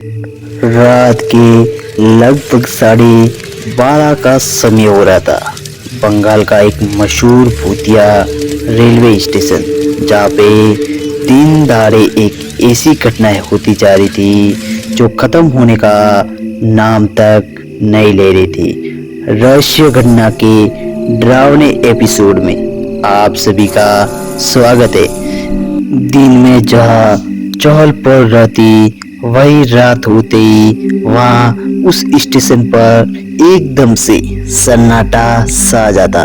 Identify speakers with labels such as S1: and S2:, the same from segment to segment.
S1: रात के लगभग 12:30 का समय हो रहा था। बंगाल का एक मशहूर भूतिया रेलवे स्टेशन, जहाँ पे दिन दहाड़े एक ऐसी घटना होती जा रही थी जो खत्म होने का नाम तक नहीं ले रही थी। रहस्य घटना के डरावने एपिसोड में आप सभी का स्वागत है। दिन में जहाँ चहल पहल रहती, वही रात होते ही वहाँ उस स्टेशन पर एकदम से सन्नाटा छा जाता।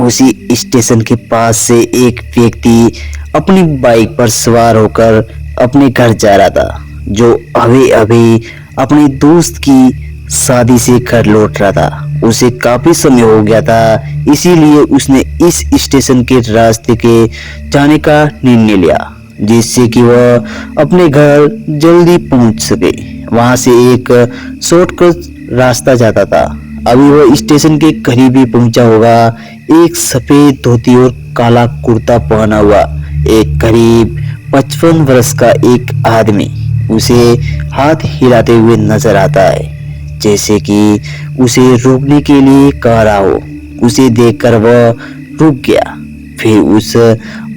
S1: उसी स्टेशन के पास से एक व्यक्ति अपनी बाइक पर सवार होकर अपने घर जा रहा था, जो अभी अभी अपने दोस्त की शादी से घर लौट रहा था। उसे काफी समय हो गया था, इसीलिए उसने इस स्टेशन के रास्ते के जाने का निर्णय लिया, जिससे कि वह अपने घर जल्दी पहुंच सके। वहां से एक शॉर्टकट रास्ता जाता था। अभी वह स्टेशन के करीब ही पहुंचा होगा। एक सफेद धोती और काला कुर्ता पहना हुआ एक करीब 55 वर्ष का एक आदमी उसे हाथ हिलाते हुए नजर आता है, जैसे कि उसे रुकने के लिए कह रहा हो। उसे देखकर वह रुक गया। फिर उस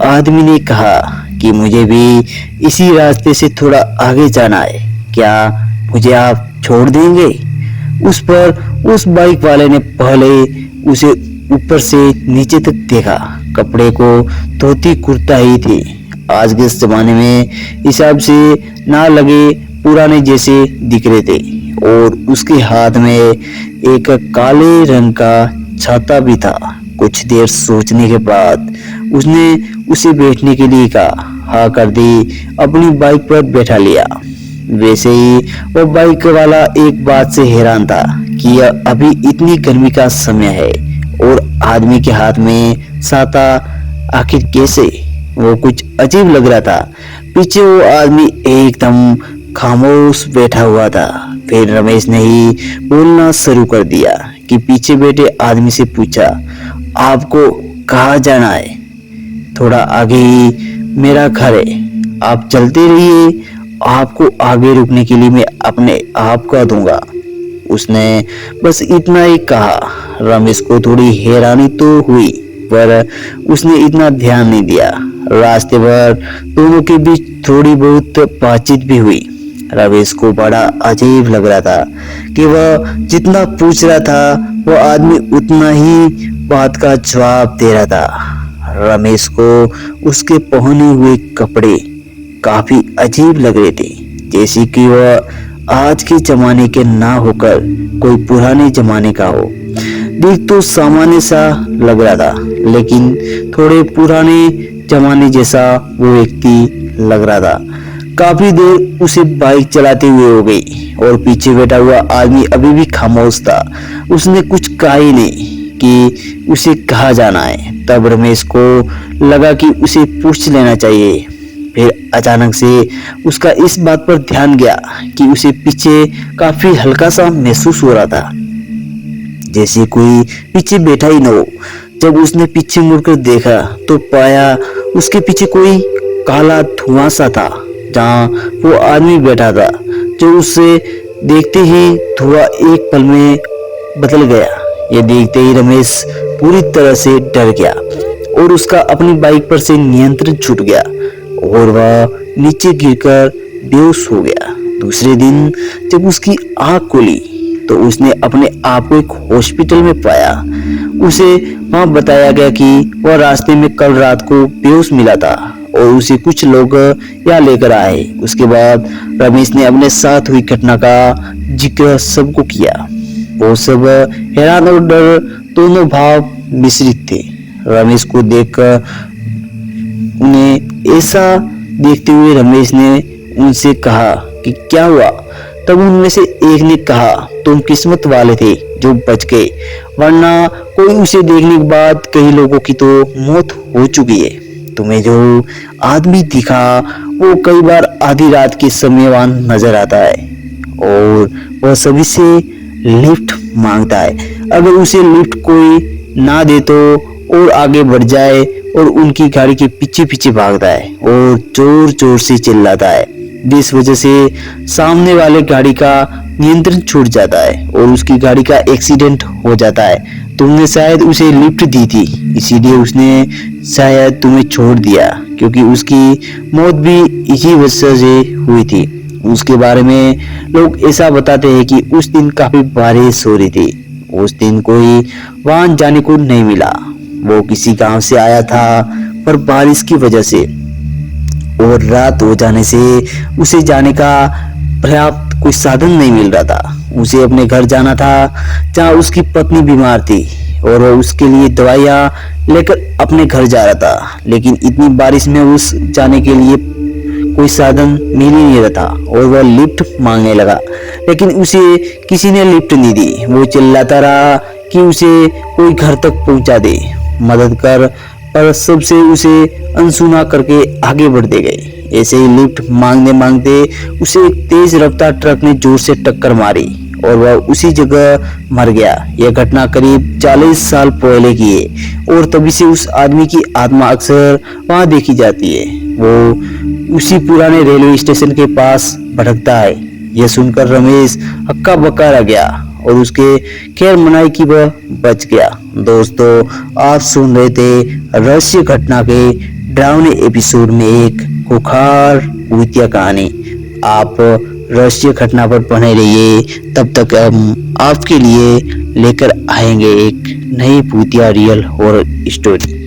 S1: आदमी ने कहा कि मुझे भी इसी रास्ते से थोड़ा आगे जाना है, क्या मुझे आप छोड़ देंगे? उस बाइक वाले ने पहले उसे ऊपर से नीचे तक देखा। कपड़े को धोती कुर्ता ही थी। आज के जमाने में हिसाब से ना लगे पुराने जैसे दिख रहे थे, और उसके हाथ में एक काले रंग का छाता भी था। कुछ देर सोचने के बाद उसने उसे बैठने के लिए कहा, हाँ कर दी, अपनी बाइक पर बैठा लिया। वैसे ही वो बाइक वाला एक बात से हैरान था कि यह अभी इतनी गर्मी का समय है और आदमी के हाथ में छाता आखिर कैसे? वो कुछ अजीब लग रहा था। पीछे वो आदमी एकदम खामोश बैठा हुआ था। फिर रमेश ने ही बोलना शुरू कर दिया कि पीछे बैठे आदमी से पूछा, आपको कहाँ जाना है? थोड़ा आगे ही मेरा घर है, आप चलते रहिए, आपको आगे रुकने के लिए मैं अपने आप कह दूंगा। उसने बस इतना ही कहा। रमेश को थोड़ी हैरानी तो हुई, पर उसने इतना ध्यान नहीं दिया। रास्ते भर दोनों के बीच थोड़ी बहुत बातचीत भी हुई। रमेश को बड़ा अजीब लग रहा था कि वह जितना पूछ रहा था वह आदमी उतना ही बात का जवाब दे रहा था। रमेश को उसके पहने हुए कपड़े काफी अजीब लग रहे थे, जैसे कि वह आज के जमाने के ना होकर कोई पुराने जमाने का हो। दिख तो सामान्य सा लग रहा था, लेकिन थोड़े पुराने जमाने जैसा वो व्यक्ति लग रहा था। काफी देर उसे बाइक चलाते हुए हो गई और पीछे बैठा हुआ आदमी अभी भी खामोश था। उसने कुछ कहा ही नहीं कि उसे कहाँ जाना है। तब रमेश को लगा कि उसे पूछ लेना चाहिए। फिर अचानक से उसका इस बात पर ध्यान गया कि उसे पीछे काफी हल्का सा महसूस हो रहा था, जैसे कोई पीछे बैठा ही न हो। जब उसने पीछे मुड़कर देखा तो पाया उसके पीछे कोई काला धुआं सा था, जहाँ वो आदमी बैठा था। जो उसे देखते ही धुआं एक पल में बदल गया। ये देखते ही रमेश पूरी तरह से डर गया और उसका अपनी बाइक पर से नियंत्रण छूट गया और वह नीचे गिरकर बेहोश हो गया। दूसरे दिन जब उसकी आंख खुली तो उसने अपने आप को एक हॉस्पिटल में पाया। उसे वहां बताया गया कि वह रास्ते में कल रात को बेहोश मिला था और उसे कुछ लोग यहाँ लेकर आए। उसके बाद रमेश ने अपने साथ हुई घटना का जिक्र सबको किया। वो सब हैरान और डर दोनों भाव मिश्रित थे। रमेश को देखकर उन्हें ऐसा देखते हुए रमेश ने उनसे कहा कि क्या हुआ? तब उनमें से एक ने कहा, तुम किस्मत वाले थे जो बच गए, वरना कोई उसे देखने के बाद कई लोगों की तो मौत हो चुकी है। तुम्हें जो आदमी दिखा वो कई बार आधी रात के समय वहां नजर आता है और वह सभी से लिफ्ट मांगता है। अगर उसे लिफ्ट कोई ना दे तो और आगे बढ़ जाए और उनकी गाड़ी के पीछे पीछे भागता है और जोर जोर से चिल्लाता है, जिस वजह से सामने वाले गाड़ी का नियंत्रण छूट जाता है और उसकी गाड़ी का एक्सीडेंट हो जाता है। तुमने शायद उसे लिफ्ट दी थी, इसीलिए उसने शायद तुम्हें छोड़ दिया, क्योंकि उसकी मौत भी इसी वजह से हुई थी। उसके बारे में लोग ऐसा बताते हैं कि उस दिन काफी बारिश हो रही थी। उस दिन कोई वाहन जाने को नहीं मिला। वो किसी गांव से आया था, पर बारिश की वजह से और रात हो जाने से उसे जाने का पर्याप्त कोई साधन नहीं मिल रहा था। उसे अपने घर जाना था, जहाँ उसकी पत्नी बीमार थी और वह उसके लिए दवाइयाँ लेकर अपने घर जा रहा था। लेकिन इतनी बारिश में उस जाने के लिए कोई साधन मिल ही नहीं रहा था और वह लिफ्ट मांगने लगा, लेकिन उसे किसी ने लिफ्ट नहीं दी। वो चिल्लाता रहा कि उसे कोई घर तक पहुंचा दे, मदद कर, पर सबसे उसे अनसुना करके आगे बढ़ते गए। ऐसे ही लिफ्ट मांगते मांगते उसे एक तेज रफ्तार ट्रक ने जोर से टक्कर मारी और वह उसी जगह मर गया। यह घटना करीब 40 साल पहले की है और तभी से उस आदमी की आत्मा अक्सर वहां देखी जाती है। वो उसी पुराने रेलवे स्टेशन के पास भटकता है। यह सुनकर रमेश हक्का बक्का रह गया और उसके खैर मनाई की वह बच गया। दोस्तों, आप सुन रहे थे रहस्य घटना के डरावने एपिसोड में एक खुखार भूतिया कहानी। आप रहस्य घटना पर बने रहिए, तब तक हम आपके लिए लेकर आएंगे एक नई भूतिया रियल हॉरर स्टोरी।